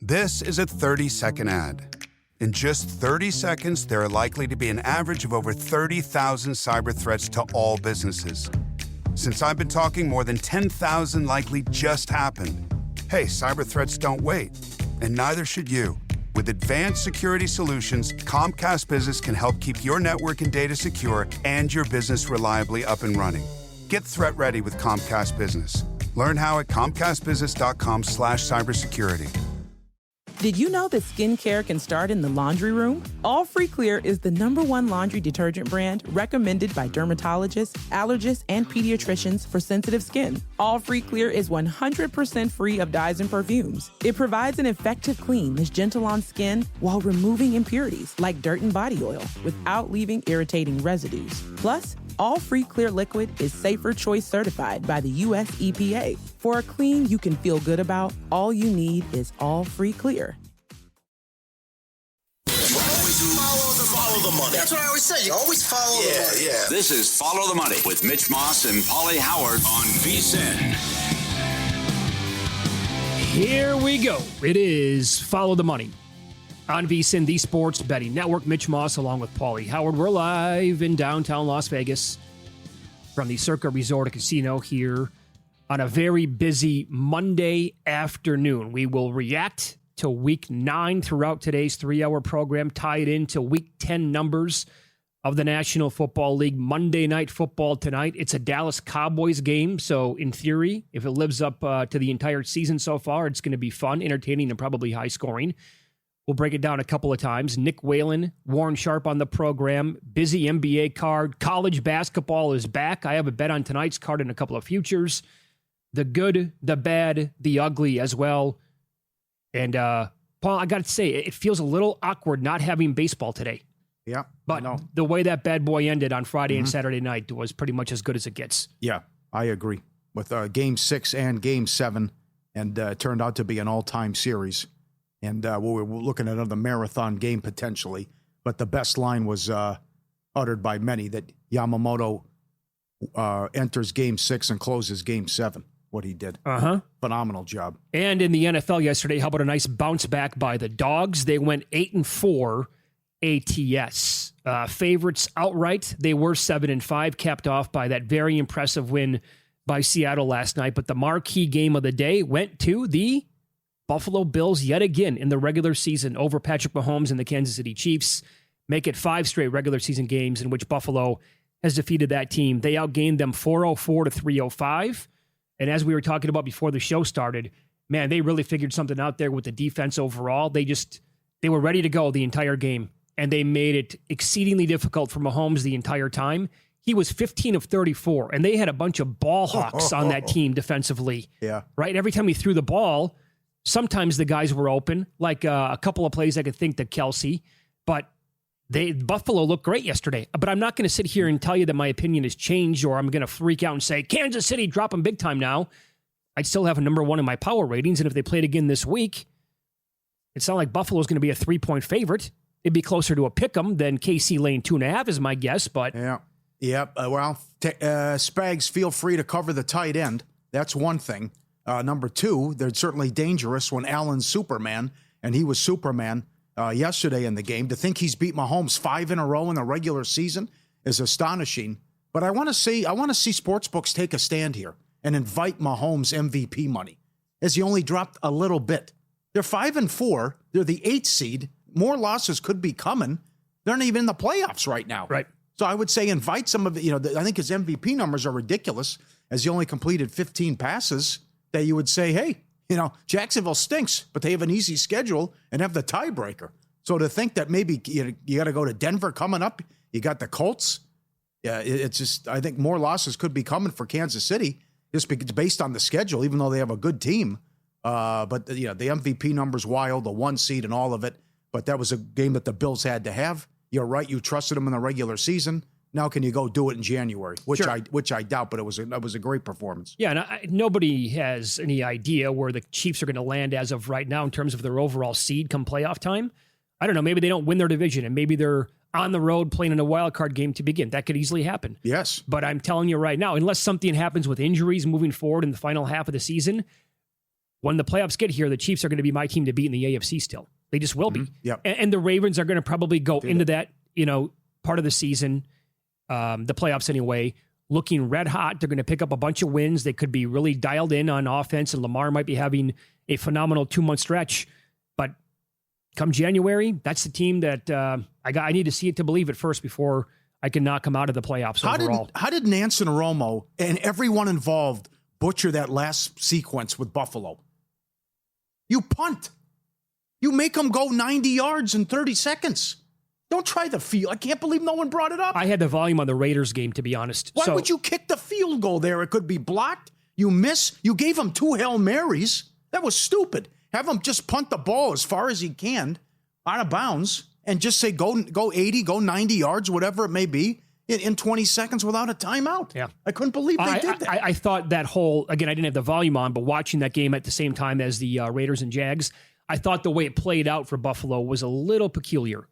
This is a 30-second ad. In just 30 seconds, there are likely to be an average of over 30,000 cyber threats to all businesses. Since I've been talking, more than 10,000 likely just happened. Hey, cyber threats don't wait, and neither should you. With advanced security solutions, Comcast Business can help keep your network and data secure and your business reliably up and running. Get threat ready with Comcast Business. Learn how at comcastbusiness.com/cybersecurity. Did you know that skincare can start in the laundry room? All Free Clear is the #1 laundry detergent brand recommended by dermatologists, allergists, and pediatricians for sensitive skin. All Free Clear is 100% free of dyes and perfumes. It provides an effective clean that's gentle on skin while removing impurities like dirt and body oil without leaving irritating residues. Plus, All Free Clear Liquid is Safer Choice certified by the U.S. EPA. For a clean you can feel good about, all you need is All Free Clear. Follow the money. That's what I always say. You always follow the money. Yeah. This is Follow the Money with Mitch Moss and Pauly Howard on VSiN. Here we go. It is Follow the Money on VSiN, the Sports Betting Network. Mitch Moss along with Pauly Howard. We're live in downtown Las Vegas from the Circa Resort and Casino here on a very busy Monday afternoon. We will react to Week 9 throughout today's 3-hour program, tied into Week 10 numbers of the National Football League. Monday Night Football tonight. It's a Dallas Cowboys game, so in theory, if it lives up to the entire season so far, it's going to be fun, entertaining, and probably high-scoring. We'll break it down a couple of times. Nick Whalen, Warren Sharp on the program. Busy NBA card. College basketball is back. I have a bet on tonight's card and a couple of futures. The good, the bad, the ugly as well. And, Paul, I got to say, it feels a little awkward not having baseball today. Yeah. But the way that bad boy ended on Friday and Saturday night was pretty much as good as it gets. Yeah, I agree. With Game 6 and Game 7, and it turned out to be an all-time series. And we were looking at another marathon game potentially. But the best line was uttered by many that Yamamoto enters Game 6 and closes Game 7. What he did. Phenomenal job. And in the NFL yesterday, how about a nice bounce back by the Dogs? They went 8-4 ATS. Favorites outright, they were 7-5, capped off by that very impressive win by Seattle last night. But the marquee game of the day went to the Buffalo Bills yet again in the regular season over Patrick Mahomes and the Kansas City Chiefs. Make it 5 straight regular season games in which Buffalo has defeated that team. They outgained them 404 to 305. And as we were talking about before the show started, man, they really figured something out there with the defense overall. They were ready to go the entire game, and they made it exceedingly difficult for Mahomes the entire time. He was 15 of 34, and they had a bunch of ball hawks on that team defensively. Yeah. Right? Every time he threw the ball, sometimes the guys were open, like a couple of plays I could think to Kelsey, but Buffalo looked great yesterday. But I'm not going to sit here and tell you that my opinion has changed or I'm going to freak out and say, Kansas City, drop them big time now. I'd still have a #1 in my power ratings, and if they played again this week, it's not like Buffalo's going to be a 3-point favorite. It'd be closer to a pick'em than KC laying 2.5 is my guess, but... Yeah. Spags, feel free to cover the tight end. That's one thing. Number 2, they're certainly dangerous when Allen's Superman, and he was Superman yesterday in the game. To think he's beat Mahomes 5 in a row in the regular season is astonishing. But I want to see sportsbooks take a stand here and invite Mahomes MVP money, as he only dropped a little bit. They're 5-4. They're the 8th seed. More losses could be coming. They're not even in the playoffs right now. Right. So I would say invite some of I think his MVP numbers are ridiculous, as he only completed 15 passes. That you would say, hey, Jacksonville stinks, but they have an easy schedule and have the tiebreaker. So to think that maybe you got to go to Denver coming up, you got the Colts. Yeah, it's just, I think more losses could be coming for Kansas City just based on the schedule, even though they have a good team. But the MVP number's wild, the 1 seed and all of it. But that was a game that the Bills had to have. You're right, you trusted them in the regular season. Now can you go do it in January? Which I doubt, but it was a great performance. Yeah, and nobody has any idea where the Chiefs are going to land as of right now in terms of their overall seed come playoff time. I don't know. Maybe they don't win their division, and maybe they're on the road playing in a wild card game to begin. That could easily happen. Yes. But I'm telling you right now, unless something happens with injuries moving forward in the final half of the season, when the playoffs get here, the Chiefs are going to be my team to beat in the AFC still. They just will be. Yep. And the Ravens are going to probably go into that, part of the season, the playoffs anyway, looking red hot. They're going to pick up a bunch of wins. They could be really dialed in on offense, and Lamar might be having a phenomenal 2-month stretch. But come January, that's the team that I need to see it to believe it first before I can knock them out of the playoffs overall. How did Nance and Romo and everyone involved butcher that last sequence with Buffalo? You punt. You make them go 90 yards in 30 seconds. Don't try the field. I can't believe no one brought it up. I had the volume on the Raiders game, to be honest. Why would you kick the field goal there? It could be blocked. You miss. You gave him 2 Hail Marys. That was stupid. Have him just punt the ball as far as he can out of bounds and just say go 80, go 90 yards, whatever it may be, in 20 seconds without a timeout. Yeah. I couldn't believe they did that. I thought that whole, again, I didn't have the volume on, but watching that game at the same time as the Raiders and Jags, I thought the way it played out for Buffalo was a little peculiar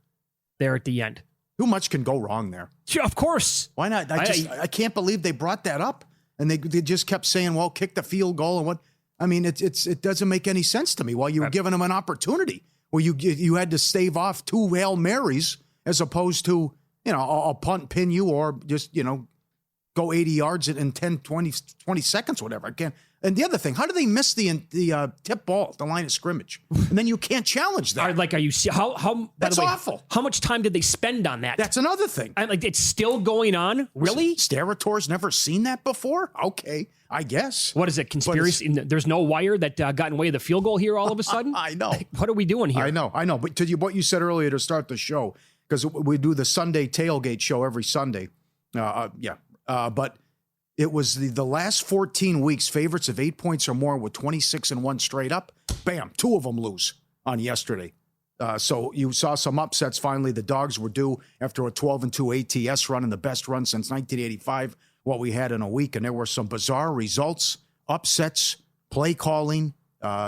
there at the end. Too much can go wrong there. Sure, of course. Why not? I can't believe they brought that up. And they just kept saying, well, kick the field goal and what. I mean, it doesn't make any sense to me. While you were giving them an opportunity where you had to stave off 2 Hail Marys as opposed to, I'll punt, pin you, or just, go 80 yards in 10, 20 seconds, whatever. I can't. And the other thing, how do they miss the tip ball at the line of scrimmage? And then you can't challenge that. Are you how? That's awful. How much time did they spend on that? That's another thing. It's still going on? Really? Sterators never seen that before? Okay, I guess. What is it, conspiracy? There's no wire that got in the way of the field goal here all of a sudden? I know. What are we doing here? I know. But what you said earlier to start the show, because we do the Sunday tailgate show every Sunday. But it was the last 14 weeks, favorites of 8 points or more with 26-1 straight up. Bam, 2 of them lose on yesterday. So you saw some upsets finally. The Dogs were due after a 12-2 ATS run and the best run since 1985, what we had in a week. And there were some bizarre results, upsets, play calling,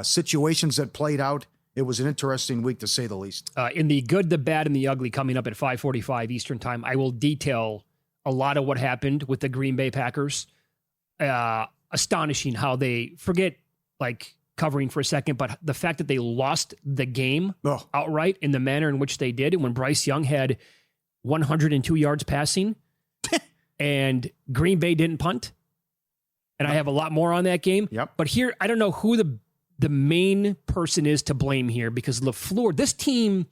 situations that played out. It was an interesting week, to say the least. In the good, the bad, and the ugly, coming up at 5:45 Eastern time, I will detail a lot of what happened with the Green Bay Packers. Astonishing how they forget, covering for a second, but the fact that they lost the game outright in the manner in which they did, and when Bryce Young had 102 yards passing and Green Bay didn't punt. And I have a lot more on that game. Yep. But here, I don't know who the main person is to blame here, because LaFleur, this team,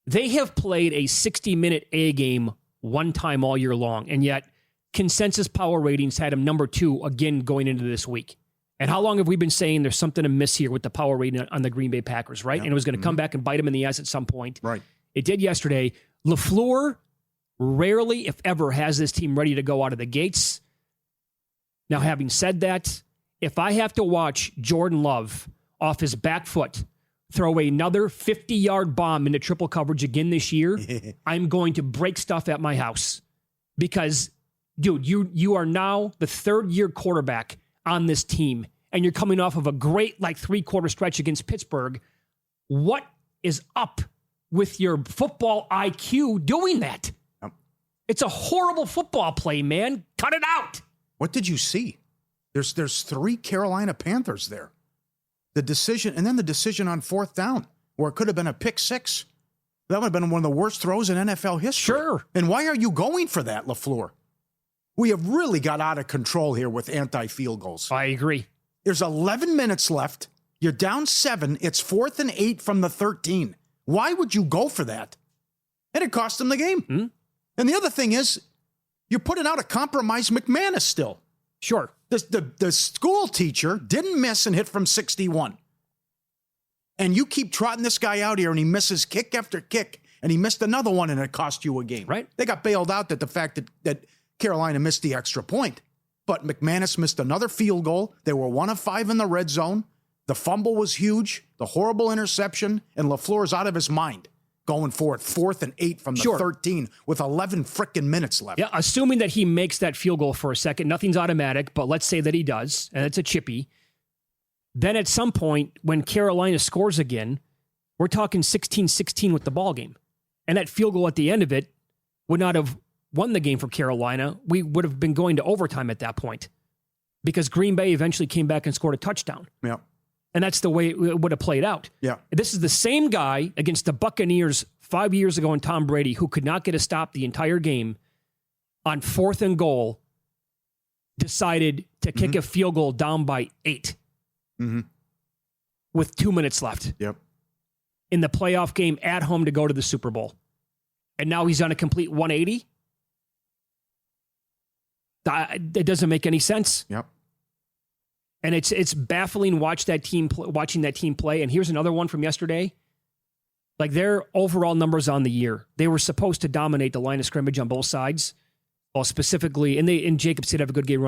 they have played a 60-minute A game one time all year long, and yet consensus power ratings had him number 2 again going into this week. And how long have we been saying there's something amiss here with the power rating on the Green Bay Packers, right? Yep. And it was going to come back and bite him in the ass at some point. Right. It did yesterday. LaFleur rarely, if ever, has this team ready to go out of the gates. Now, having said that, if I have to watch Jordan Love off his back foot throw another 50-yard bomb into triple coverage again this year, I'm going to break stuff at my house. Because, dude, you are now the 3rd-year quarterback on this team, and you're coming off of a great, 3-quarter stretch against Pittsburgh. What is up with your football IQ doing that? It's a horrible football play, man. Cut it out. What did you see? There's 3 Carolina Panthers there. The decision, and then the decision on 4th down, where it could have been a pick 6. That would have been one of the worst throws in NFL history. Sure. And why are you going for that, LaFleur? We have really got out of control here with anti-field goals. I agree. There's 11 minutes left. You're down 7. It's 4th and 8 from the 13. Why would you go for that? And it cost them the game. Hmm? And the other thing is, you're putting out a compromised McManus still. Sure. The school teacher didn't miss and hit from 61. And you keep trotting this guy out here, and he misses kick after kick, and he missed another one, and it cost you a game. Right. They got bailed out at the fact that Carolina missed the extra point. But McManus missed another field goal. They were 1 of 5 in the red zone. The fumble was huge, the horrible interception, and LaFleur's out of his mind going for it, 4th and 8 from the 13 with 11 frickin' minutes left. Yeah, assuming that he makes that field goal for a second, nothing's automatic, but let's say that he does, and it's a chippy. Then at some point, when Carolina scores again, we're talking 16-16 with the ball game. And that field goal at the end of it would not have won the game for Carolina. We would have been going to overtime at that point, because Green Bay eventually came back and scored a touchdown. Yeah. And that's the way it would have played out. Yeah. This is the same guy against the Buccaneers 5 years ago and Tom Brady, who could not get a stop the entire game on 4th and goal, decided to kick a field goal down by 8 with 2 minutes left. Yep. In the playoff game at home to go to the Super Bowl. And now he's on a complete 180. It doesn't make any sense. Yep. And it's baffling watching that team play. And here's another one from yesterday. Like their overall numbers on the year, they were supposed to dominate the line of scrimmage on both sides. Well, specifically, and Jacobs did have a good game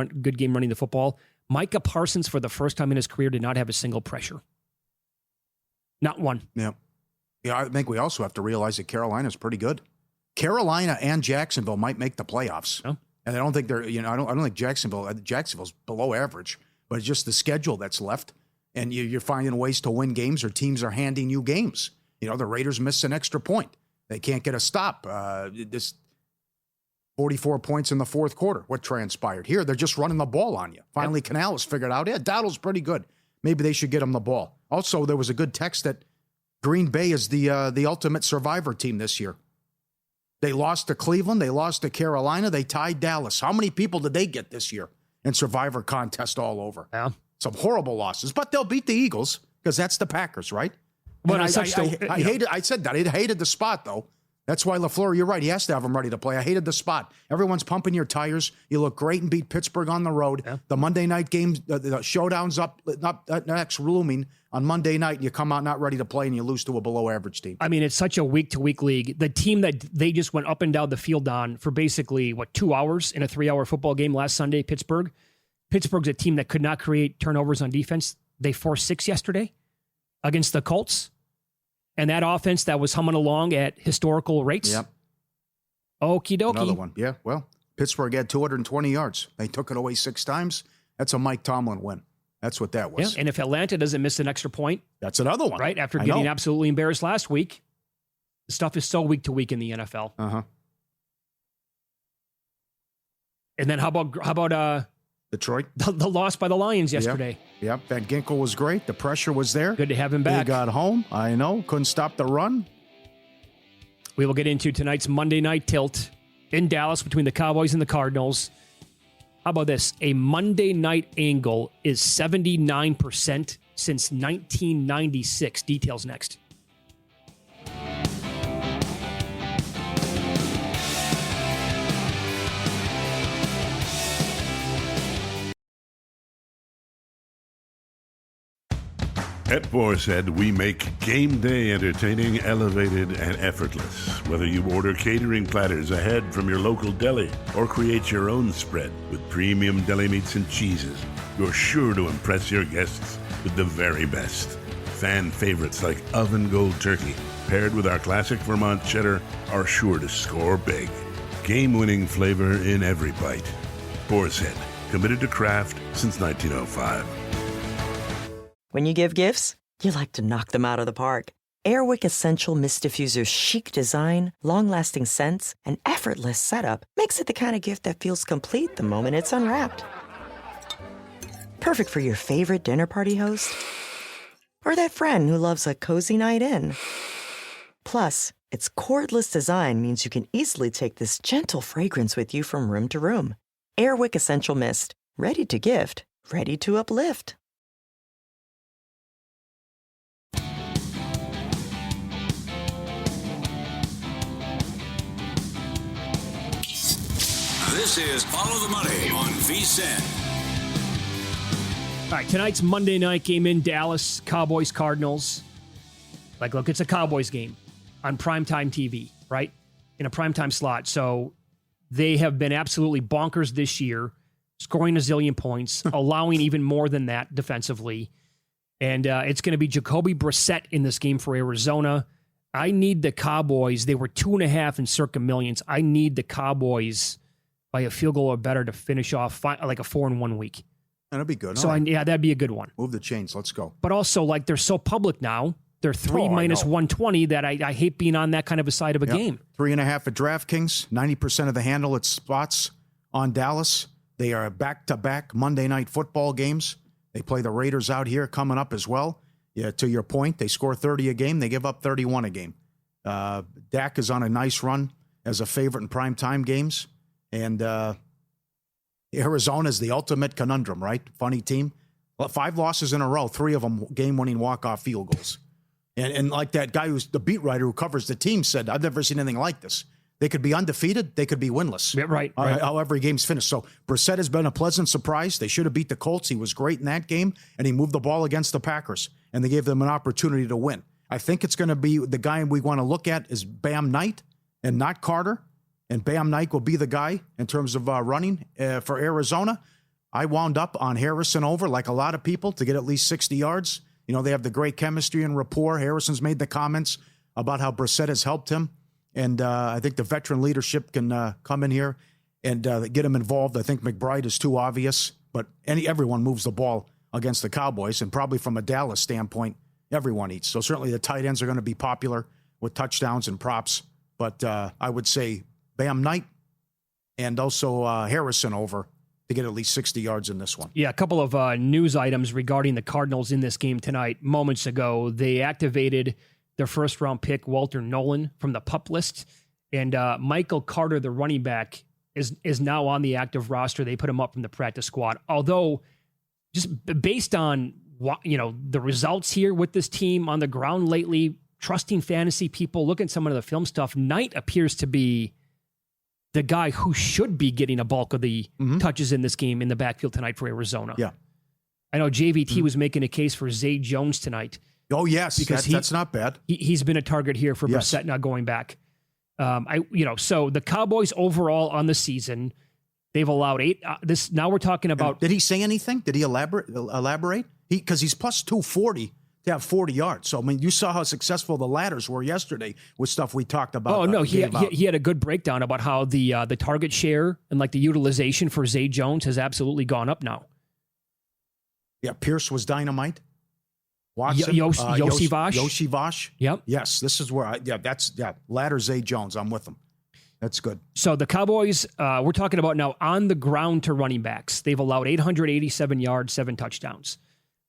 running the football. Micah Parsons, for the first time in his career, did not have a single pressure. Not one. Yeah. Yeah, I think we also have to realize that Carolina's pretty good. Carolina and Jacksonville might make the playoffs. Oh. And I don't think they're, I don't think Jacksonville's below average, but it's just the schedule that's left. And you're finding ways to win games, or teams are handing you games. The Raiders missed an extra point. They can't get a stop. This 44 points in the fourth quarter. What transpired? Here, they're just running the ball on you. Finally, Canales figured out, Dowdle's pretty good. Maybe they should get him the ball. Also, there was a good text that Green Bay is the ultimate survivor team this year. They lost to Cleveland. They lost to Carolina. They tied Dallas. How many people did they get this year in survivor contest all over? Yeah. Some horrible losses, but they'll beat the Eagles because that's the Packers, right? But I said that. I hated the spot, though. That's why LaFleur, you're right. He has to have them ready to play. I hated the spot. Everyone's pumping your tires. You look great and beat Pittsburgh on the road. Yeah. The Monday night games, the showdown's up, next looming on Monday night, and you come out not ready to play and you lose to a below-average team. I mean, it's such a week-to-week league. The team that they just went up and down the field on for basically, 2 hours in a 3-hour football game last Sunday, Pittsburgh. Pittsburgh's a team that could not create turnovers on defense. They forced 6 yesterday against the Colts. And that offense that was humming along at historical rates. Yep. Okie dokie. Another one. Yeah, well, Pittsburgh had 220 yards. They took it away 6 times. That's a Mike Tomlin win. That's what that was. Yeah, and if Atlanta doesn't miss an extra point. That's another one. Right, after getting absolutely embarrassed last week. The stuff is so week to week in the NFL. Uh-huh. And then how about Detroit? The loss by the Lions yesterday. Yep. Van Ginkel was great. The pressure was there. Good to have him back. He got home. I know. Couldn't stop the run. We will get into tonight's Monday night tilt in Dallas between the Cowboys and the Cardinals. How about this? A Monday night angle is 79% since 1996. Details next. At Boar's-Head, we make game day entertaining elevated and effortless. Whether you order catering platters ahead from your local deli or create your own spread with premium deli meats and cheeses, you're sure to impress your guests with the very best. Fan favorites like Oven Gold Turkey, paired with our classic Vermont cheddar, are sure to score big. Game-winning flavor in every bite. Boar's-Head, committed to craft since 1905. When you give gifts, you like to knock them out of the park. Airwick Essential Mist Diffuser's chic design, long-lasting scents, and effortless setup makes it the kind of gift that feels complete the moment it's unwrapped. Perfect for your favorite dinner party host or that friend who loves a cozy night in. Plus, its cordless design means you can easily take this gentle fragrance with you from room to room. Airwick Essential Mist. Ready to gift. Ready to uplift. This is Follow the Money on VSiN. All right, tonight's Monday night game in Dallas, Cowboys, Cardinals. Look, it's a Cowboys game on primetime TV, right? In a primetime slot. So they have been absolutely bonkers this year, scoring a zillion points, allowing even more than that defensively. And it's going to be Jacoby Brissett in this game for Arizona. I need the Cowboys. They were 2.5 in circa millions. I need the Cowboys by a field goal or better to finish off like a 4-1 week. That'd be good. So, that'd be a good one. Move the chains. Let's go. But also, they're so public now. They're 3 minus 120 that I hate being on that kind of a side of a game. 3.5 at DraftKings. 90% of the handle at spots on Dallas. They are back-to-back Monday night football games. They play the Raiders out here coming up as well. Yeah, to your point, they score 30 a game. They give up 31 a game. Dak is on a nice run as a favorite in primetime games. And Arizona is the ultimate conundrum, right? Funny team. Well, 5 losses in a row, 3 of them game-winning walk-off field goals. And like that guy who's the beat writer who covers the team said, I've never seen anything like this. They could be undefeated. They could be winless. Yeah, right. How every game's finished. So Brissett has been a pleasant surprise. They should have beat the Colts. He was great in that game, and he moved the ball against the Packers, and they gave them an opportunity to win. I think it's going to be the guy we want to look at is Bam Knight and not Carter, and Bam Knight will be the guy in terms of running for Arizona. I wound up on Harrison over, like a lot of people, to get at least 60 yards. You know, they have the great chemistry and rapport. Harrison's made the comments about how Brissett has helped him. And I think the veteran leadership can come in here and get him involved. I think McBride is too obvious, but everyone moves the ball against the Cowboys, and probably from a Dallas standpoint, everyone eats. So certainly the tight ends are going to be popular with touchdowns and props. But I would say Bam Knight and also Harrison over to get at least 60 yards in this one. Yeah, a couple of news items regarding the Cardinals in this game tonight. Moments ago, they activated their first-round pick, Walter Nolan, from the PUP list. And Michael Carter, the running back, is now on the active roster. They put him up from the practice squad. Although, just based on the results here with this team on the ground lately, trusting fantasy people, looking at some of the film stuff, Knight appears to be the guy who should be getting a bulk of the touches in this game in the backfield tonight for Arizona. Yeah. I know JVT was making a case for Zay Jones tonight. Oh, yes, because that's not bad. He's been a target here for Brissett now going back. So the Cowboys overall on the season, they've allowed 8. Now we're talking about. Did he say anything? Did he elaborate? Because he's plus 240 to have 40 yards. So, I mean, you saw how successful the ladders were yesterday with stuff we talked about. Oh, no, he had a good breakdown about how the target share and like the utilization for Zay Jones has absolutely gone up now. Yeah, Pierce was dynamite. Watson, Yossi-Vash. Yep. Yes, this is where ladder Zay Jones. I'm with him. That's good. So the Cowboys, we're talking about now on the ground to running backs. They've allowed 887 yards, 7 touchdowns.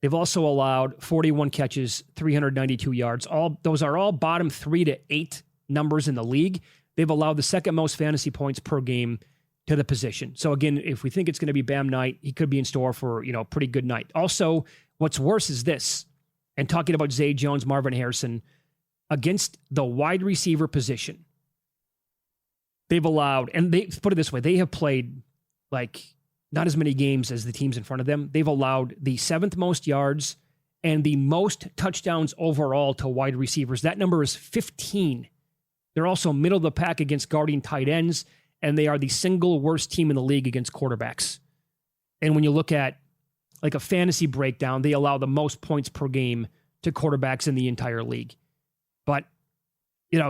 They've also allowed 41 catches, 392 yards. Those are all bottom 3 to 8 numbers in the league. They've allowed the second most fantasy points per game to the position. So again, if we think it's going to be Bam Knight, he could be in store for a pretty good night. Also, what's worse is this. And talking about Zay Jones, Marvin Harrison, against the wide receiver position, they've allowed, and they put it this way, they have played like not as many games as the teams in front of them. They've allowed the 7th most yards and the most touchdowns overall to wide receivers. That number is 15. They're also middle of the pack against guarding tight ends, and they are the single worst team in the league against quarterbacks. And when you look at like a fantasy breakdown, they allow the most points per game to quarterbacks in the entire league. But,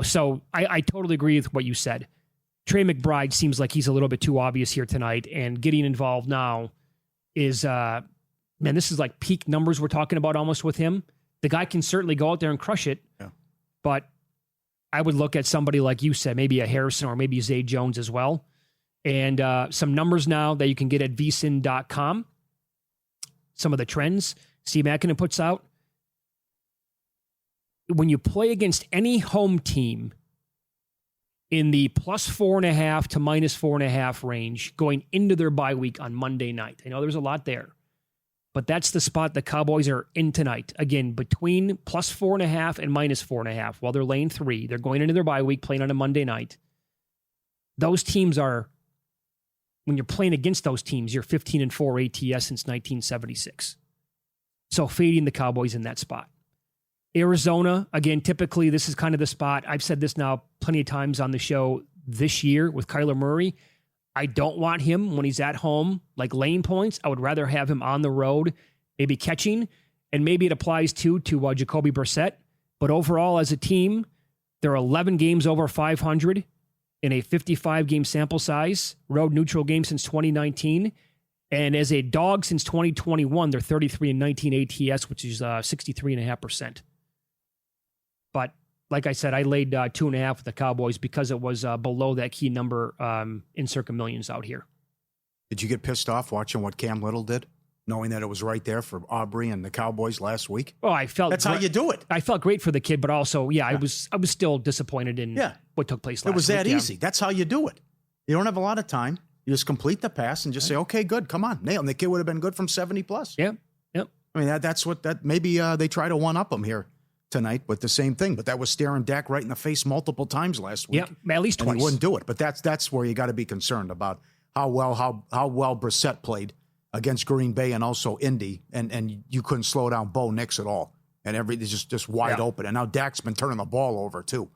so I totally agree with what you said. Trey McBride seems like he's a little bit too obvious here tonight, and getting involved now is, this is like peak numbers we're talking about almost with him. The guy can certainly go out there and crush it, but I would look at somebody like you said, maybe a Harrison or maybe Zay Jones as well. And some numbers now that you can get at vsin.com. Some of the trends Steve Makinen puts out. When you play against any home team in the plus 4.5 to minus 4.5 range going into their bye week on Monday night. I know there's a lot there, but that's the spot the Cowboys are in tonight. Again, between plus 4.5 and minus 4.5 while they're laying 3. They're going into their bye week playing on a Monday night. Those teams are, when you're playing against those teams, you're 15-4 ATS since 1976. So fading the Cowboys in that spot. Arizona, again, typically this is kind of the spot. I've said this now plenty of times on the show this year with Kyler Murray. I don't want him when he's at home, like laying points. I would rather have him on the road, maybe catching, and maybe it applies to Jacoby Brissett. But overall, as a team, they're 11 games over 500 in a 55-game sample size, road neutral game since 2019. And as a dog since 2021, they're 33-19 ATS, which is 63.5%. But like I said, I laid 2.5 with the Cowboys because it was below that key number in circa millions out here. Did you get pissed off watching what Cam Little did? knowing that it was right there for Aubrey and the Cowboys last week. Oh, I felt that's how you do it. I felt great for the kid, but also, I was still disappointed in what took place last week. It was that easy. That's how you do it. You don't have a lot of time. You just complete the pass and just say, okay, good, come on, nail. And the kid would have been good from 70+. Yep. I mean, that's what maybe they try to one-up him here tonight with the same thing. But that was staring Dak right in the face multiple times last week. Yeah, at least twice. And he wouldn't do it. But that's where you got to be concerned about how well Brissett played against Green Bay and also Indy. And you couldn't slow down Bo Nix at all. And everything's just wide open. And now Dak's been turning the ball over, too.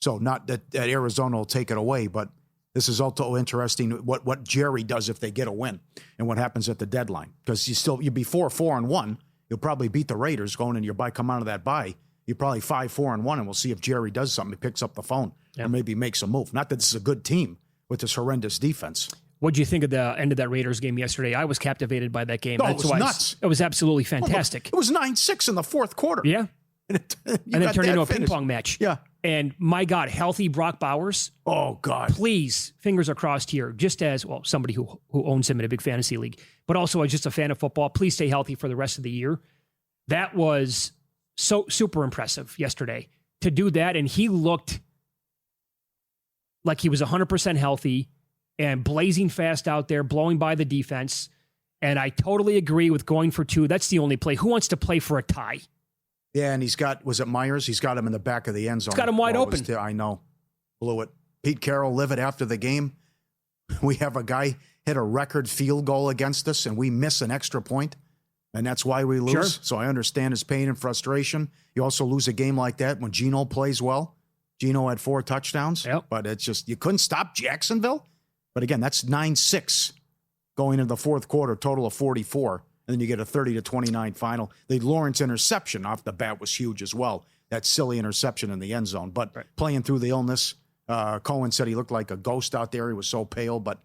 So not that Arizona will take it away, but this is also interesting what Jerry does if they get a win and what happens at the deadline. Because you'd be 4-1. You'll probably beat the Raiders going in your bye, come out of that bye. You're probably 5-4-1, and we'll see if Jerry does something. He picks up the phone or maybe makes a move. Not that this is a good team with this horrendous defense. What did you think of the end of that Raiders game yesterday? I was captivated by that game. Oh, it was nuts. It was absolutely fantastic. It was 9-6 in the fourth quarter. Yeah. And then turned into a finish. ping pong match. Yeah. And my God, healthy Brock Bowers. Oh, God. Please, fingers are crossed here. Just as, somebody who owns him in a big fantasy league, but also as just a fan of football, please stay healthy for the rest of the year. That was so super impressive yesterday to do that. And he looked like he was 100% healthy and blazing fast out there, blowing by the defense. And I totally agree with going for 2. That's the only play. Who wants to play for a tie? Yeah, and he's got, was it Myers? He's got him in the back of the end zone. He's got him wide open. I know. Blew it. Pete Carroll livid after the game. We have a guy hit a record field goal against us, and we miss an extra point, and that's why we lose. Sure. So I understand his pain and frustration. You also lose a game like that when Geno plays well. Geno had 4 touchdowns, but it's just, you couldn't stop Jacksonville. But again, that's 9-6 going into the fourth quarter, total of 44. And then you get a 30-29 final. The Lawrence interception off the bat was huge as well. That silly interception in the end zone. But playing through the illness, Cohen said he looked like a ghost out there. He was so pale, but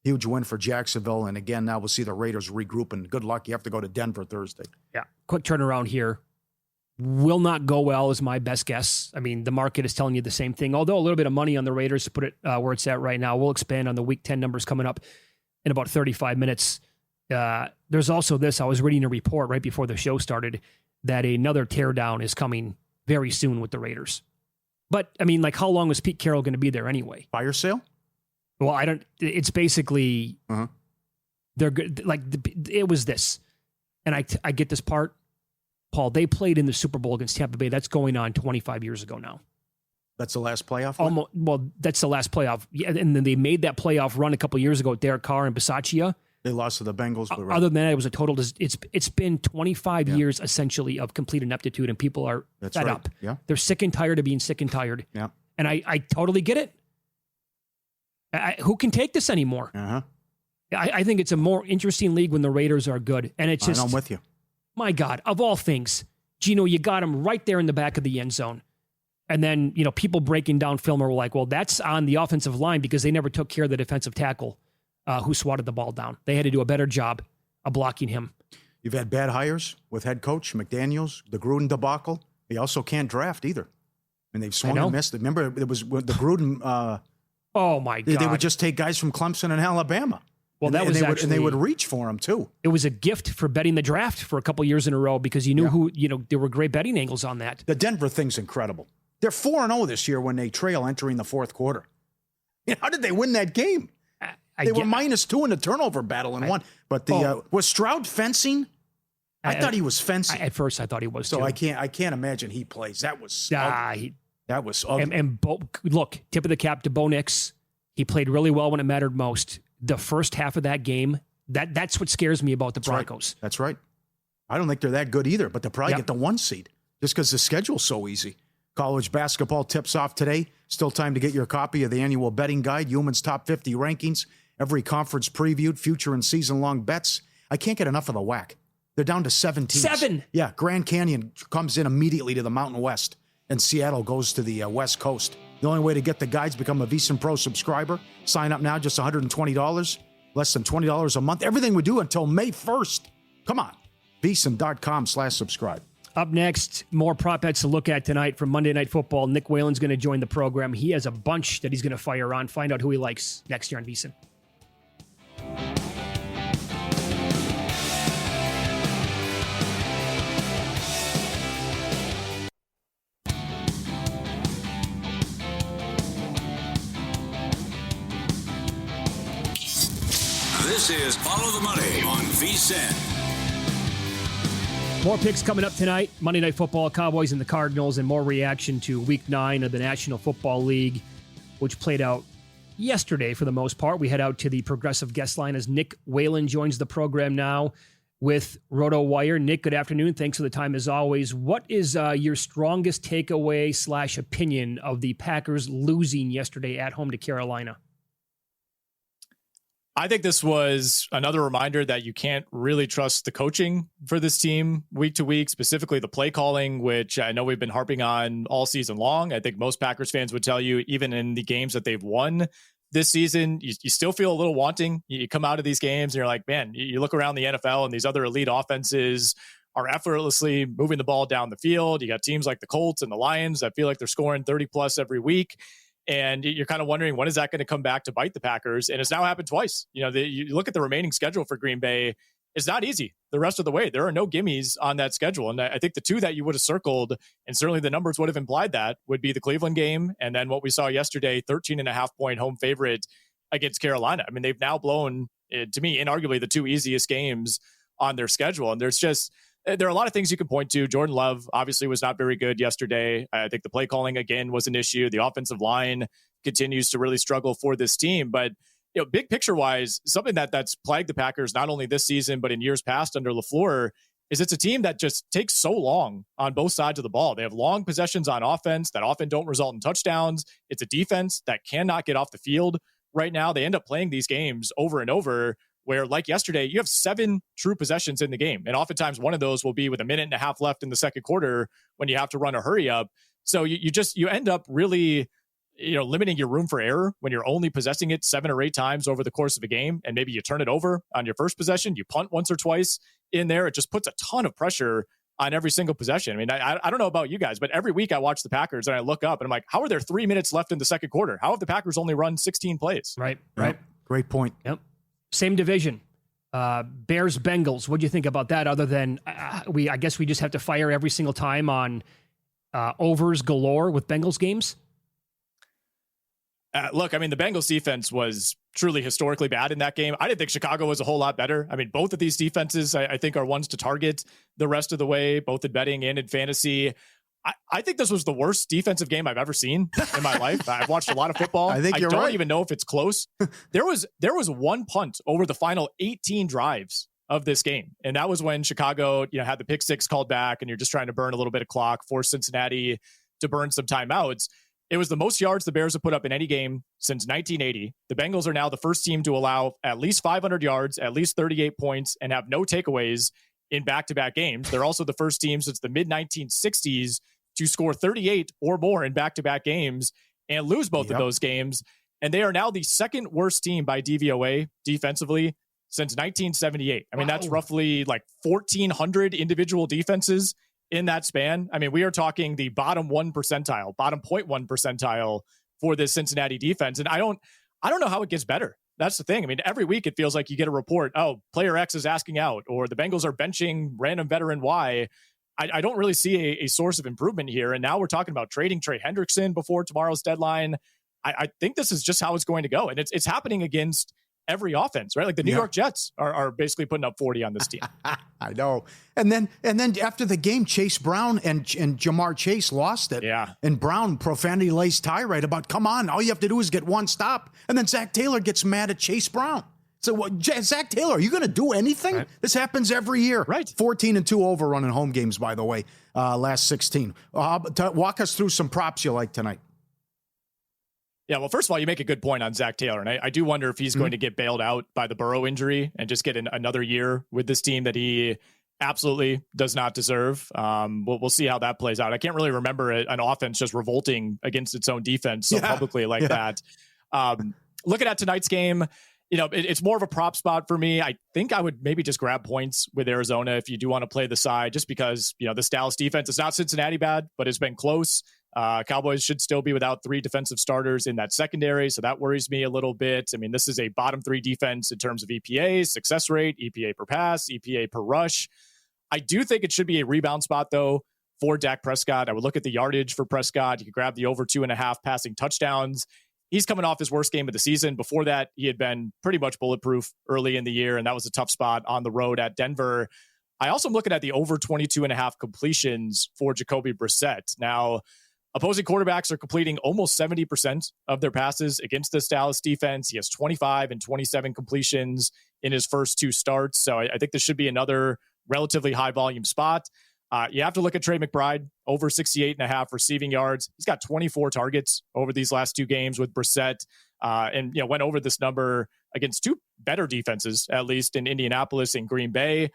huge win for Jacksonville. And again, now we'll see the Raiders regroup. And good luck. You have to go to Denver Thursday. Yeah. Quick turnaround here. Will not go well is my best guess. I mean, the market is telling you the same thing. Although a little bit of money on the Raiders to put it where it's at right now. We'll expand on the Week 10 numbers coming up in about 35 minutes. There's also this. I was reading a report right before the show started that another teardown is coming very soon with the Raiders. But, I mean, like, how long is Pete Carroll going to be there anyway? Fire sale? Well, I don't. It's basically, they're good. Like, it was this. And I get this part. Paul, they played in the Super Bowl against Tampa Bay. That's going on 25 years ago now. That's the last playoff run? Almost, well, that's the last playoff. Yeah, and then they made that playoff run a couple years ago with Derek Carr and Bisaccia. They lost to the Bengals. But other than that, it was a total. It's been 25 years essentially of complete ineptitude, and people are fed up. Yeah. They're sick and tired of being sick and tired. Yeah. And I totally get it. Who can take this anymore? I think it's a more interesting league when the Raiders are good, and it's just. I'm with you. My God, of all things, Geno, you got him right there in the back of the end zone. And then, people breaking down film are like, well, that's on the offensive line because they never took care of the defensive tackle who swatted the ball down. They had to do a better job of blocking him. You've had bad hires with head coach McDaniels, the Gruden debacle. They also can't draft either. And they've swung and missed. Remember, it was the Gruden. Oh, my God. They would just take guys from Clemson and Alabama. Well, and they would reach for him, too. It was a gift for betting the draft for a couple years in a row because you knew there were great betting angles on that. The Denver thing's incredible. They're 4-0 this year when they trail entering the fourth quarter. How did they win that game? They were -2 in the turnover battle and won. But was Stroud fencing? I thought he was fencing. At first, I thought he was, so too. I can't imagine he plays. That was ugly. That was ugly. And look, tip of the cap to Bo Nix. He played really well when it mattered most. The first half of that game, that's what scares me about the Broncos. That's right. I don't think they're that good either, but they'll probably get the 1 seed just because the schedule's so easy. College basketball tips off today. Still time to get your copy of the annual betting guide, Human's Top 50 Rankings. Every conference previewed, future and season-long bets. I can't get enough of the whack. They're down to 7 teams. 7? Yeah, Grand Canyon comes in immediately to the Mountain West, and Seattle goes to the West Coast. The only way to get the guides, become a VSiN Pro subscriber. Sign up now, just $120, less than $20 a month. Everything we do until May 1st. Come on, VSiN.com/subscribe. Up next, more prop bets to look at tonight from Monday Night Football. Nick Whalen's going to join the program. He has a bunch that he's going to fire on. Find out who he likes next year on VSiN. This is Follow the Money on VSiN. More picks coming up tonight. Monday Night Football, Cowboys and the Cardinals, and more reaction to Week 9 of the National Football League, which played out yesterday for the most part. We head out to the Progressive guest line as Nick Whalen joins the program now with RotoWire. Nick, good afternoon. Thanks for the time as always. What is your strongest takeaway / opinion of the Packers losing yesterday at home to Carolina? I think this was another reminder that you can't really trust the coaching for this team week to week, specifically the play calling, which I know we've been harping on all season long. I think most Packers fans would tell you, even in the games that they've won this season, you still feel a little wanting. You come out of these games and you're like, man, you look around the NFL and these other elite offenses are effortlessly moving the ball down the field. You got teams like the Colts and the Lions that feel like they're scoring 30 plus every week. And you're kind of wondering, when is that going to come back to bite the Packers? And it's now happened twice. You look at the remaining schedule for Green Bay. It's not easy the rest of the way. There are no gimmies on that schedule. And I think the two that you would have circled, and certainly the numbers would have implied that, would be the Cleveland game. And then what we saw yesterday, 13.5-point home favorite against Carolina. I mean, they've now blown, to me, inarguably the two easiest games on their schedule. And there are a lot of things you can point to. Jordan Love obviously was not very good yesterday. I think the play calling again was an issue. The offensive line continues to really struggle for this team. But big picture wise, something that's plagued the Packers not only this season but in years past under LaFleur is it's a team that just takes so long on both sides of the ball. They have long possessions on offense that often don't result in touchdowns. It's a defense that cannot get off the field right now. They end up playing these games over and over, where, like yesterday, you have 7 true possessions in the game. And oftentimes one of those will be with a minute and a half left in the second quarter when you have to run a hurry up. So you end up really, limiting your room for error when you're only possessing it 7 or 8 times over the course of a game. And maybe you turn it over on your first possession, you punt once or twice in there. It just puts a ton of pressure on every single possession. I mean, I don't know about you guys, but every week I watch the Packers and I look up and I'm like, how are there 3 minutes left in the second quarter? How have the Packers only run 16 plays? Right. Yep. Great point. Yep. Same division. Bears Bengals. What do you think about that? Other than I guess we just have to fire every single time on overs galore with Bengals games. Look, I mean, the Bengals defense was truly historically bad in that game. I didn't think Chicago was a whole lot better. I mean, both of these defenses, I think, are ones to target the rest of the way, both in betting and in fantasy. I think this was the worst defensive game I've ever seen in my life. I've watched a lot of football. I think you're don't right. even know if it's close. There was one punt over the final 18 drives of this game. And that was when Chicago, had the pick six called back and you're just trying to burn a little bit of clock, force Cincinnati to burn some timeouts. It was the most yards the Bears have put up in any game since 1980. The Bengals are now the first team to allow at least 500 yards, at least 38 points, and have no takeaways in back-to-back games. They're also the first team since the mid-1960s to score 38 or more in back-to-back games and lose both of those games. And they are now the second worst team by DVOA defensively since 1978. I mean, that's roughly like 1,400 individual defenses in that span. I mean, we are talking the bottom 1 percentile, bottom 0.1 percentile for this Cincinnati defense. And I don't know how it gets better. That's the thing. I mean, every week it feels like you get a report, oh, player X is asking out, or the Bengals are benching random veteran Y. I don't really see a source of improvement here. And now we're talking about trading Trey Hendrickson before tomorrow's deadline. I think this is just how it's going to go. And it's happening against every offense, right? Like the New York Jets are basically putting up 40 on this team. I know. And then after the game, Chase Brown and Jamar Chase lost it. Yeah. And Brown profanity-laced tirade about, come on, all you have to do is get one stop. And then Zach Taylor gets mad at Chase Brown. So, Zach Taylor, are you going to do anything? Right. This happens every year. Right. 14-2 overrun in home games, by the way, last 16. Walk us through some props you like tonight. Yeah, well, first of all, you make a good point on Zach Taylor, and I do wonder if he's going to get bailed out by the Burrow injury and just get another year with this team that he absolutely does not deserve. We'll see how that plays out. I can't really remember an offense just revolting against its own defense so publicly like that. Looking at tonight's game, it's more of a prop spot for me. I think I would maybe just grab points with Arizona if you do want to play the side, just because, this Dallas defense is not Cincinnati bad, but it's been close. Cowboys should still be without 3 defensive starters in that secondary, so that worries me a little bit. I mean, this is a bottom 3 defense in terms of EPA, success rate, EPA per pass, EPA per rush. I do think it should be a rebound spot, though, for Dak Prescott. I would look at the yardage for Prescott. You could grab the over 2.5 passing touchdowns. he's coming off his worst game of the season. Before that, he had been pretty much bulletproof early in the year, and that was a tough spot on the road at Denver. I also am looking at the over 22.5 completions for Jacoby Brissett. Now, opposing quarterbacks are completing almost 70% of their passes against this Dallas defense. He has 25 and 27 completions in his first 2 starts. So I think this should be another relatively high volume spot. You have to look at Trey McBride, over 68.5 receiving yards. He's got 24 targets over these last 2 games with Brissett, and went over this number against 2 better defenses, at least in Indianapolis and Green Bay.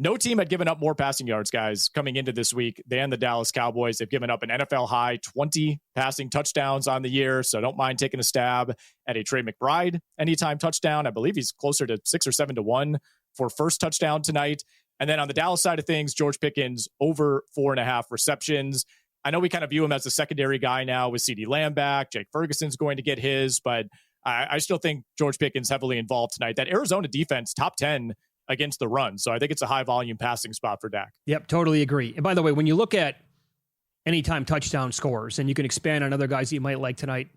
No team had given up more passing yards, guys, coming into this week than the Dallas Cowboys. They've given up an NFL high 20 passing touchdowns on the year, so don't mind taking a stab at a Trey McBride anytime touchdown. I believe he's closer to 6 or 7 to 1 for first touchdown tonight. And then on the Dallas side of things, George Pickens over 4.5 receptions. I know we kind of view him as the secondary guy now with CeeDee Lamb back. Jake Ferguson's going to get his, but I still think George Pickens heavily involved tonight. That Arizona defense, top 10 against the run. So I think it's a high volume passing spot for Dak. Yep, totally agree. And by the way, when you look at anytime touchdown scores, and you can expand on other guys that you might like tonight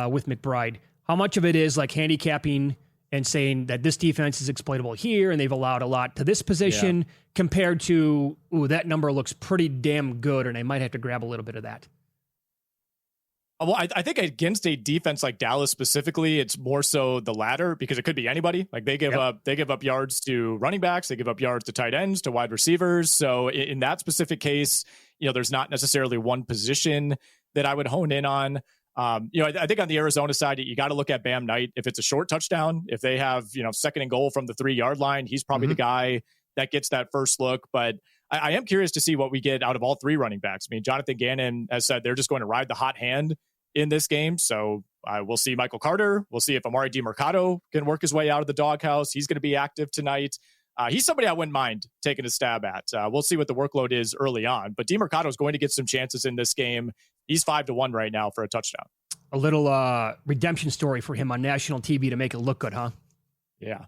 with McBride, how much of it is like handicapping and saying that this defense is exploitable here and they've allowed a lot to this position compared to, that number looks pretty damn good and I might have to grab a little bit of that. Well, I think against a defense like Dallas specifically, it's more so the latter because it could be anybody. Like they give up yards to running backs, they give up yards to tight ends, to wide receivers. So in that specific case, there's not necessarily one position that I would hone in on. I think on the Arizona side, you got to look at Bam Knight. If it's a short touchdown, if they have, second and goal from the 3-yard line, he's probably the guy that gets that first look. But I am curious to see what we get out of all 3 running backs. I mean, Jonathan Gannon has said they're just going to ride the hot hand in this game. So we'll see Michael Carter. We'll see if Amari DiMercato can work his way out of the doghouse. He's going to be active tonight. He's somebody I wouldn't mind taking a stab at. We'll see what the workload is early on. But DiMercato is going to get some chances in this game. He's 5 to 1 right now for a touchdown. A little redemption story for him on national TV to make it look good, huh? Yeah.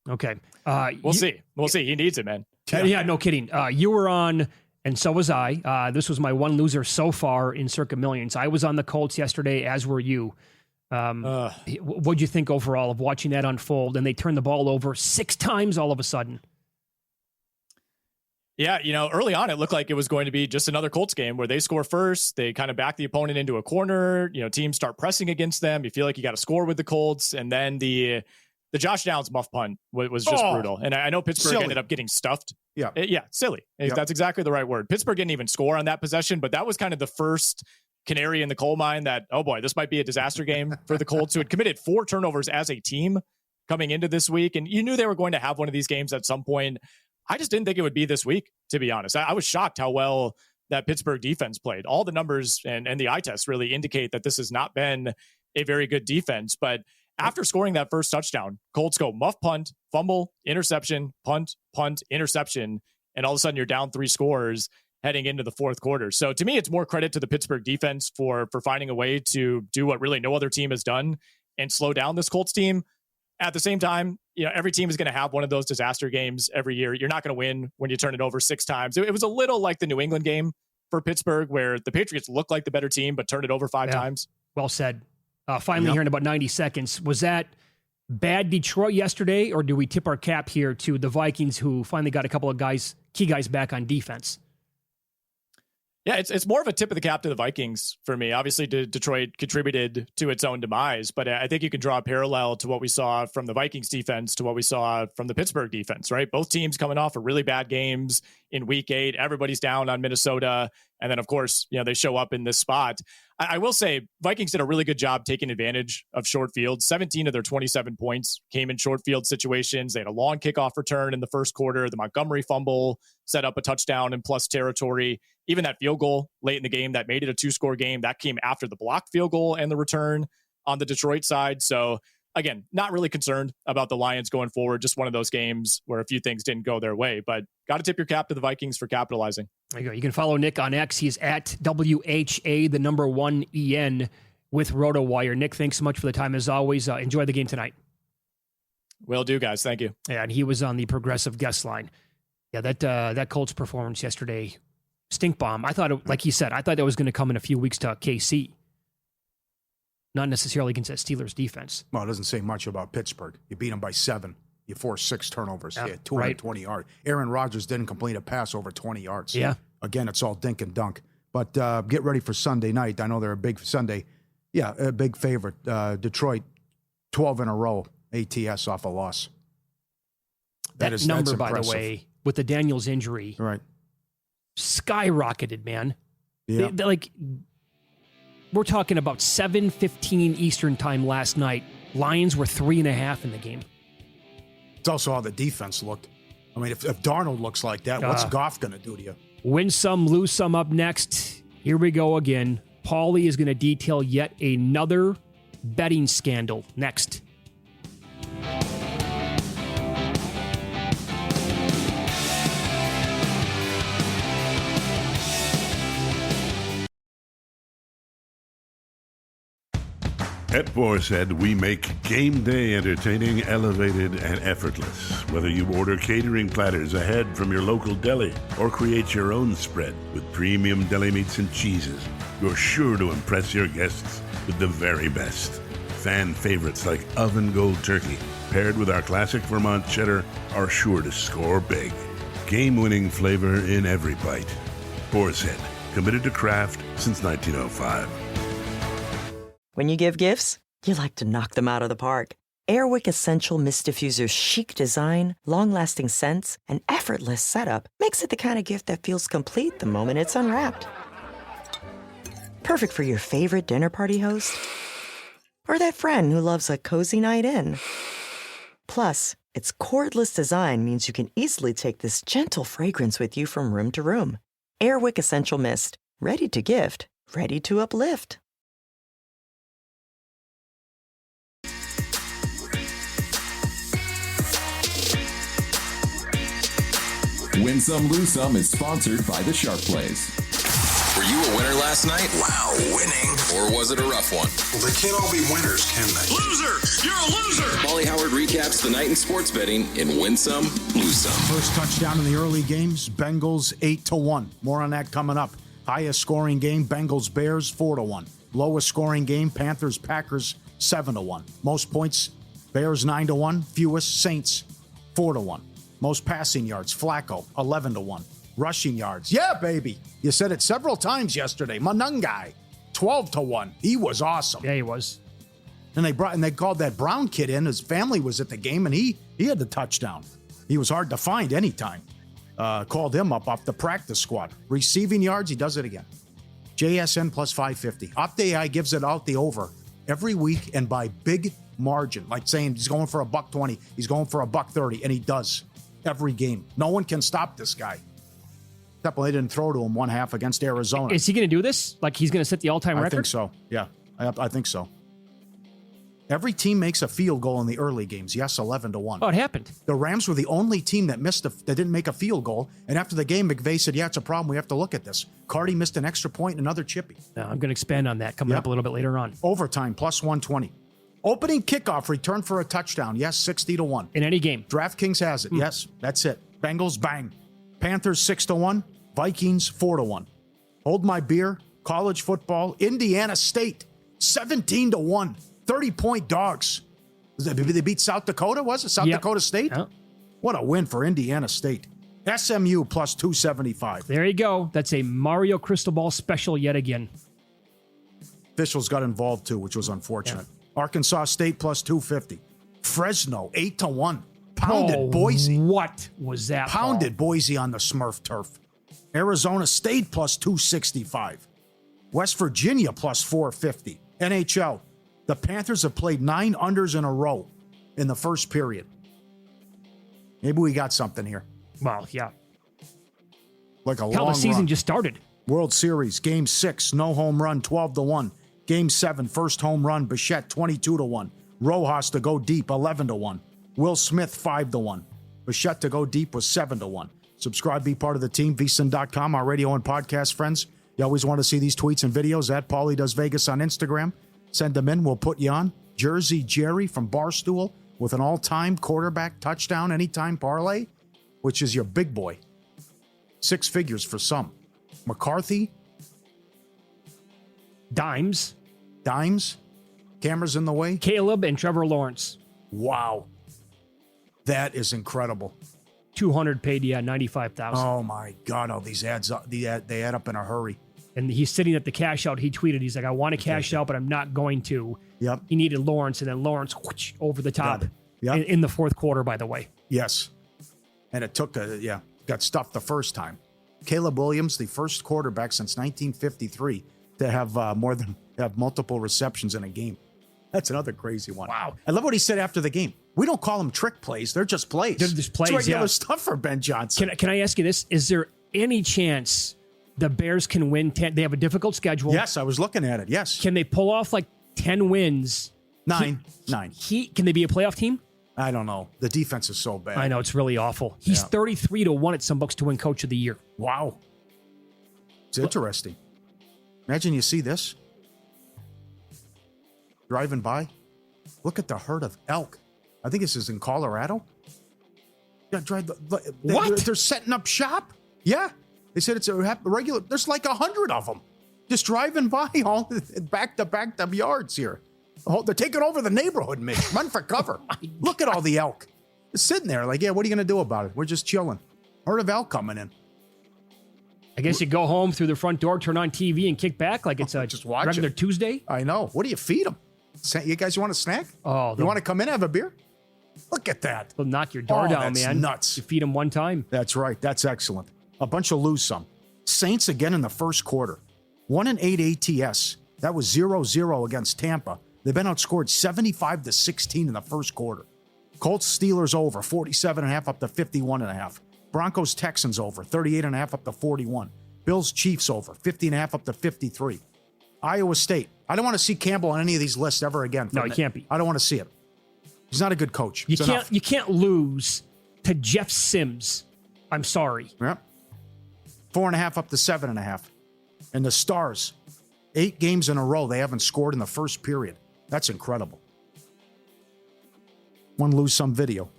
Okay. We'll see. We'll see. He needs it, man. Yeah, no kidding. You were on, and so was I. This was my one loser so far in Circa Millions. I was on the Colts yesterday, as were you. What'd you think overall of watching that unfold? And they turned the ball over 6 times all of a sudden. Yeah, early on, it looked like it was going to be just another Colts game where they score first. They kind of back the opponent into a corner. Teams start pressing against them. You feel like you got to score with the Colts. And then the Josh Downs muff punt was just brutal. And I know Pittsburgh ended up getting stuffed. Yeah, silly. Yep. That's exactly the right word. Pittsburgh didn't even score on that possession, but that was kind of the first canary in the coal mine that, oh boy, this might be a disaster game for the Colts, who had committed 4 turnovers as a team coming into this week. And you knew they were going to have one of these games at some point. I just didn't think it would be this week, to be honest. I was shocked how well that Pittsburgh defense played. All the numbers and the eye tests really indicate that this has not been a very good defense. But after scoring that first touchdown, Colts go muff punt, fumble, interception, punt, interception, and all of a sudden you're down 3 scores heading into the fourth quarter. So to me, it's more credit to the Pittsburgh defense for finding a way to do what really no other team has done and slow down this Colts team. At the same time, every team is going to have one of those disaster games every year. You're not going to win when you turn it over 6 times. It was a little like the New England game for Pittsburgh, where the Patriots looked like the better team, but turned it over 5 times. Well said. Finally, here in about 90 seconds. Was that bad Detroit yesterday, or do we tip our cap here to the Vikings, who finally got a couple of key guys back on defense? Yeah, it's more of a tip of the cap to the Vikings for me. Obviously, Detroit contributed to its own demise, but I think you can draw a parallel to what we saw from the Vikings defense to what we saw from the Pittsburgh defense, right? Both teams coming off of really bad games in week 8. Everybody's down on Minnesota. And then, of course, they show up in this spot. I will say Vikings did a really good job taking advantage of short fields. 17 of their 27 points came in short field situations. They had a long kickoff return in the first quarter. The Montgomery fumble set up a touchdown in plus territory. Even that field goal late in the game that made it a 2-score game, that came after the blocked field goal and the return on the Detroit side. So again, not really concerned about the Lions going forward. Just one of those games where a few things didn't go their way, but got to tip your cap to the Vikings for capitalizing. There you go. You can follow Nick on X. He's at WHA1EN with RotoWire. Nick, thanks so much for the time as always. Enjoy the game tonight. Will do, guys. Thank you. And he was on the progressive guest line. Yeah, that Colts performance yesterday, stink bomb. I thought, like he said, I thought that was going to come in a few weeks to KC. not necessarily against that Steelers defense. Well, it doesn't say much about Pittsburgh. You beat them by 7. You forced 6 turnovers. Yeah, 220 yards. Aaron Rodgers didn't complete a pass over 20 yards. Yeah. Again, it's all dink and dunk. But get ready for Sunday night. I know they're a big Sunday. Yeah, a big favorite. Detroit, 12 in a row, ATS off a loss. That number, by the way, with the Daniels injury, right, skyrocketed, man. Yeah. We're talking about 7:15 Eastern time last night. Lions were 3.5 in the game. It's also how the defense looked. I mean, if Darnold looks like that, what's Goff going to do to you? Win some, lose some up next. Here we go again. Pauly is going to detail yet another betting scandal next. At Boar's we make game day entertaining elevated and effortless. Whether you order catering platters ahead from your local deli or create your own spread with premium deli meats and cheeses, you're sure to impress your guests with the very best. Fan favorites like Oven Gold Turkey, paired with our classic Vermont cheddar, are sure to score big. Game-winning flavor in every bite. Boar's Head, committed to craft since 1905. When you give gifts, you like to knock them out of the park. Airwick Essential Mist Diffuser's chic design, long-lasting scents, and effortless setup makes it the kind of gift that feels complete the moment it's unwrapped. Perfect for your favorite dinner party host or that friend who loves a cozy night in. Plus, its cordless design means you can easily take this gentle fragrance with you from room to room. Airwick Essential Mist, ready to gift, ready to uplift. Win Some, Lose Some is sponsored by the Sharp Plays. Were you a winner last night? Wow, winning. Or was it a rough one? Well, they can't all be winners, can they? Loser! You're a loser! Pauly Howard recaps the night in sports betting in Win Some, Lose Some. First touchdown in the early games, Bengals 8-1. More on that coming up. Highest scoring game, Bengals-Bears 4-1. Lowest scoring game, Panthers-Packers 7-1. Most points, Bears 9-1. Fewest, Saints 4-1. Most passing yards, Flacco, 11-1. Rushing yards, yeah, baby. You said it several times yesterday. Manungai, 12-1. He was awesome. Yeah, he was. And they called that Brown kid in. His family was at the game, and he had the touchdown. He was hard to find anytime. Called him up off the practice squad. Receiving yards, he does it again. JSN plus 550. OptAI gives it out the over every week and by big margin. Like saying he's going for $120, he's going for $130, and he does. Every game. No one can stop this guy. Except they didn't throw to him one half against Arizona. Is he going to do this? Like he's going to set the all-time record? I think so. Yeah, I think so. Every team makes a field goal in the early games. Yes, 11-1. Oh, it happened. The Rams were the only team that didn't make a field goal. And after the game, McVay said, "Yeah, it's a problem. We have to look at this." Cardi missed an extra point and another chippy. Now, I'm going to expand on that coming up a little bit later on. Overtime plus 120. Opening kickoff return for a touchdown. Yes, 60-1. In any game. DraftKings has it. Yes, that's it. Bengals, bang. Panthers, 6-1. Vikings, 4-1. Hold my beer. College football. Indiana State, 17-1. 30-point dogs. They beat South Dakota, was it? South Dakota State? Yeah. What a win for Indiana State. SMU plus 275. There you go. That's a Mario Crystal Ball special yet again. Officials got involved too, which was unfortunate. Arkansas State plus 250. Fresno 8-1. Pounded Boise. What was that? Pounded Boise on the Smurf turf. Arizona State plus 265. West Virginia plus 450. NHL. The Panthers have played 9 unders in a row in the first period. Maybe we got something here. Well, yeah. Like a long How the season run. just started. World Series, Game 6, no home run, 12-1. Game 7, first home run, Bichette, 22-1. Rojas to go deep, 11-1. Will Smith, 5-1. Bichette to go deep was 7-1. Subscribe, be part of the team, vsin.com, our radio and podcast friends. You always want to see these tweets and videos at Pauly Does Vegas on Instagram. Send them in, we'll put you on. Jersey Jerry from Barstool with an all-time quarterback touchdown anytime parlay, which is your big boy. 6 figures for some. McCarthy. Dimes. Cameras in the way? Caleb and Trevor Lawrence. Wow. That is incredible. 200 paid, 95,000. Oh, my God. Oh, these ads, they add up in a hurry. And he's sitting at the cash out. He tweeted, he's like, I want to cash out, but I'm not going to. Yep. He needed Lawrence, and then Lawrence whoosh, over the top Yep. in the fourth quarter, by the way. Yes. And it took, got stuffed the first time. Caleb Williams, the first quarterback since 1953 to have multiple receptions in a game. That's another crazy one. Wow. I love what he said after the game. We don't call them trick plays. They're just plays. They're just plays, it's regular stuff for Ben Johnson. Can I ask you this? Is there any chance the Bears can win 10? They have a difficult schedule. Yes, I was looking at it. Yes. Can they pull off like 10 wins? Nine. Can they be a playoff team? I don't know. The defense is so bad. I know, it's really awful. He's 33-1 at some books to win Coach of the Year. Wow. It's interesting. Imagine you see this. Driving by. Look at the herd of elk. I think this is in Colorado. Yeah, what? They're setting up shop. Yeah. They said it's a regular. There's like 100 of them just driving by all back to yards here. They're taking over the neighborhood, Mitch. Run for cover. Look at all the elk. They're sitting there like, what are you going to do about it? We're just chilling. Herd of elk coming in. I guess you go home through the front door, turn on TV, and kick back like it's a just watch regular it. Tuesday. I know. What do you feed them? You guys want a snack? Oh, you want to come in and have a beer? Look at that. They'll knock your door down, that's man. Nuts. You feed them one time. That's right. That's excellent. A bunch of lose some. Saints again in the first quarter. 1-8 ATS. That was 0-0 against Tampa. They've been outscored 75-16 in the first quarter. Colts Steelers over 47.5 up to 51.5. Broncos Texans over 38.5 up to 41. Bills Chiefs over 50.5 up to 53. Iowa State. I don't want to see Campbell on any of these lists ever again. No, he can't be. I don't want to see it. He's not a good coach. You can't lose to Jeff Sims. I'm sorry. Yep. 4.5 up to 7.5. And the Stars, 8 games in a row, they haven't scored in the first period. That's incredible. One lose some video.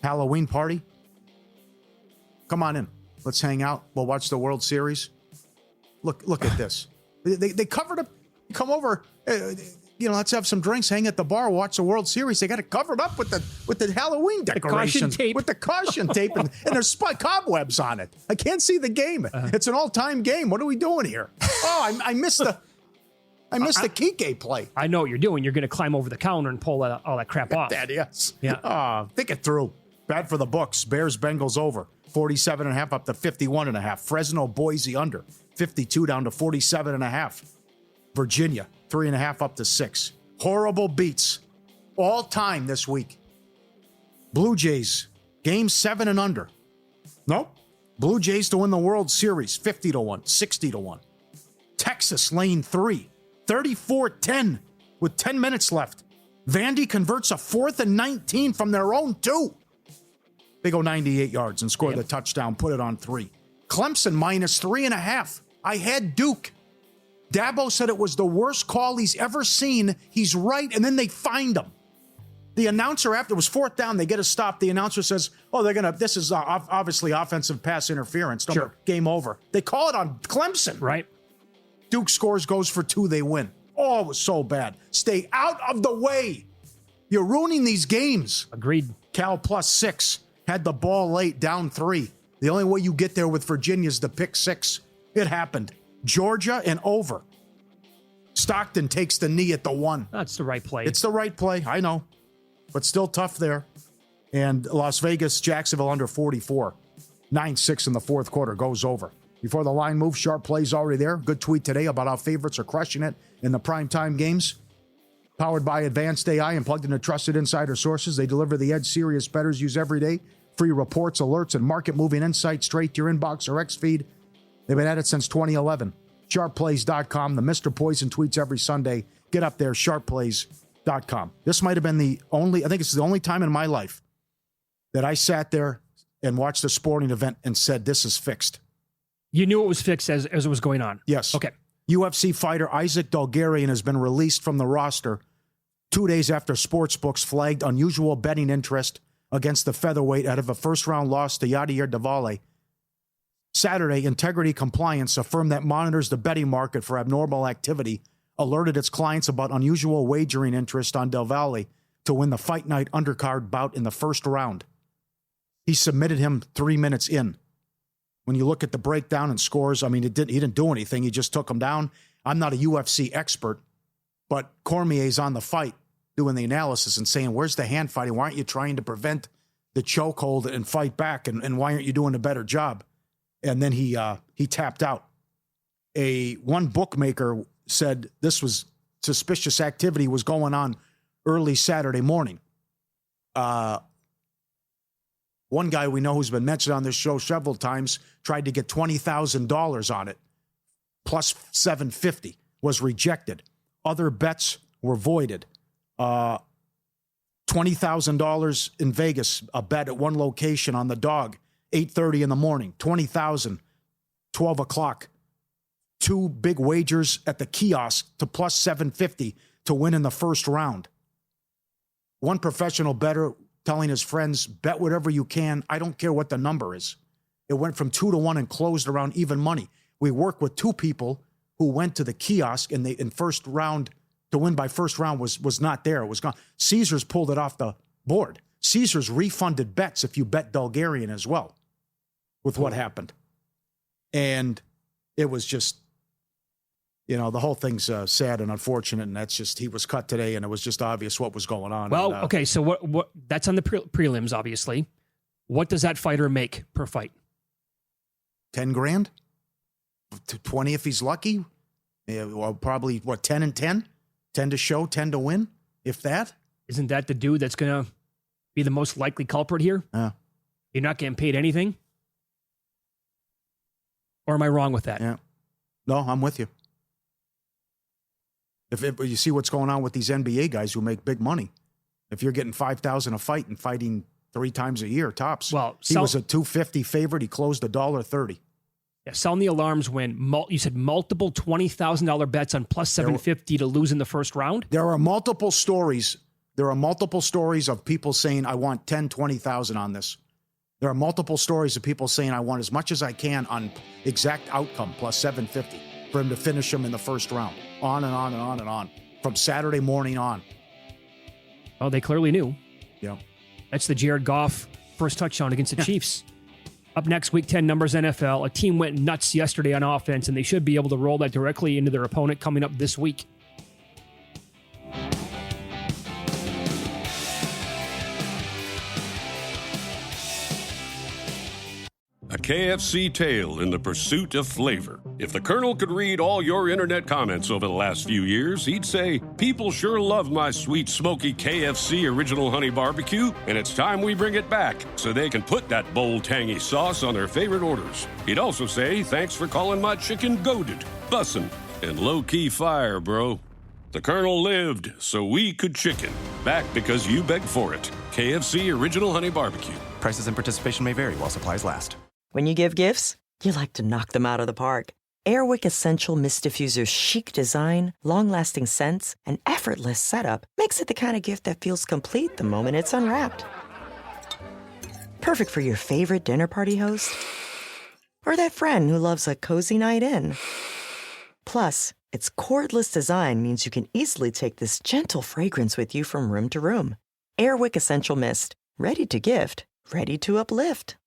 Halloween party. Come on in. Let's hang out. We'll watch the World Series. Look at this. They covered up. Come over. Let's have some drinks, hang at the bar, watch the World Series. They got it covered up with the Halloween decoration, with the caution tape, and there's cobwebs on it. I can't see the game. It's an all-time game. What are we doing here? Oh, I missed the Kike play. I know what you're doing. You're going to climb over the counter and pull all that crap off. That, yes. Yeah. Think it through. Bad for the books. Bears Bengals over 47.5 up to 51.5. Fresno Boise under 52 down to 47.5. Virginia, 3.5 up to 6. Horrible beats. All time this week. Blue Jays, game 7 and under. Nope. Blue Jays to win the World Series, 50-1, 60-1. Texas, lane 3, 34-10 with 10 minutes left. Vandy converts a 4th and 19 from their own 2. They go 98 yards and score the touchdown, put it on 3. Clemson minus 3.5. I had Duke. Dabo said it was the worst call he's ever seen. He's right, and then they fined him. The announcer, after it was 4th down, they get a stop. The announcer says, this is obviously offensive pass interference. Sure. Game over. They call it on Clemson. Right. Duke scores, goes for 2, they win. Oh, it was so bad. Stay out of the way. You're ruining these games. Agreed. Cal plus 6. Had the ball late, down 3. The only way you get there with Virginia is the pick 6. It happened. Georgia and over. Stockton takes the knee at the 1. That's the right play. It's the right play, I know. But still tough there. And Las Vegas, Jacksonville under 44. 9-6 in the fourth quarter, goes over. Before the line moves, sharp plays already there. Good tweet today about how favorites are crushing it in the primetime games. Powered by Advanced AI and plugged into trusted insider sources. They deliver the edge serious bettors use every day. Free reports, alerts, and market-moving insights straight to your inbox or X-feed. They've been at it since 2011. SharpPlays.com. The Mr. Poison tweets every Sunday. Get up there, SharpPlays.com. This might have been the only time in my life that I sat there and watched a sporting event and said, this is fixed. You knew it was fixed as it was going on? Yes. Okay. UFC fighter Isaac Dalgarian has been released from the roster 2 days after sportsbooks flagged unusual betting interest against the featherweight out of a first-round loss to Yadir Davale. Saturday, Integrity Compliance, a firm that monitors the betting market for abnormal activity, alerted its clients about unusual wagering interest on Del Valle to win the fight night undercard bout in the first round. He submitted him 3 minutes in. When you look at the breakdown and scores, I mean, he didn't do anything. He just took him down. I'm not a UFC expert, but Cormier's on the fight doing the analysis and saying, where's the hand fighting? Why aren't you trying to prevent the chokehold and fight back? And why aren't you doing a better job? And then he tapped out. One bookmaker said this was suspicious activity was going on early Saturday morning. One guy we know who's been mentioned on this show several times tried to get $20,000 on it, plus $750, was rejected. Other bets were voided. $20,000 in Vegas, a bet at one location on the dog, 8:30 in the morning, $20,000, 12 o'clock. 2 big wagers at the kiosk to plus $750 to win in the first round. One professional bettor telling his friends, bet whatever you can. I don't care what the number is. It went from 2-1 and closed around even money. We work with 2 people who went to the kiosk and in first round to win by first round was not there. It was gone. Caesars pulled it off the board. Caesars refunded bets if you bet Bulgarian as well with what happened. And it was just, the whole thing's sad and unfortunate, and that's just, he was cut today, and it was just obvious what was going on. Well, and, okay, so what? That's on the prelims, obviously. What does that fighter make per fight? $10,000 to 20 if he's lucky. Yeah, well, probably 10 and 10, 10 to show, 10 to win, if that. Isn't that the dude that's gonna be the most likely culprit here? You're not getting paid anything, or am I wrong with that? Yeah, no, I'm with you. If you see what's going on with these NBA guys who make big money, if you're getting $5,000 a fight and fighting 3 times a year tops, he was a $250 favorite. He closed $1.30. Yeah, sound the alarms when you said multiple $20,000 bets on plus $750 to lose in the first round. There are multiple stories. There are multiple stories of people saying, "I want 10, 20,000 on this." There are multiple stories of people saying, "I want as much as I can on exact outcome plus $750 for him to finish him in the first round." On and on and on and on from Saturday morning on. Oh, they clearly knew. Yeah. That's the Jared Goff first touchdown against the Chiefs. Up next, Week 10 numbers NFL. A team went nuts yesterday on offense, and they should be able to roll that directly into their opponent coming up this week. A KFC tale in the pursuit of flavor. If the Colonel could read all your internet comments over the last few years, he'd say, people sure love my sweet, smoky KFC original honey barbecue, and it's time we bring it back so they can put that bold, tangy sauce on their favorite orders. He'd also say, thanks for calling my chicken goated, bussin', and low-key fire, bro. The Colonel lived so we could chicken. Back because you begged for it. KFC original honey barbecue. Prices and participation may vary while supplies last. When you give gifts, you like to knock them out of the park. Airwick Essential Mist Diffuser's chic design, long-lasting scents, and effortless setup makes it the kind of gift that feels complete the moment it's unwrapped. Perfect for your favorite dinner party host or that friend who loves a cozy night in. Plus, its cordless design means you can easily take this gentle fragrance with you from room to room. Airwick Essential Mist, ready to gift, ready to uplift.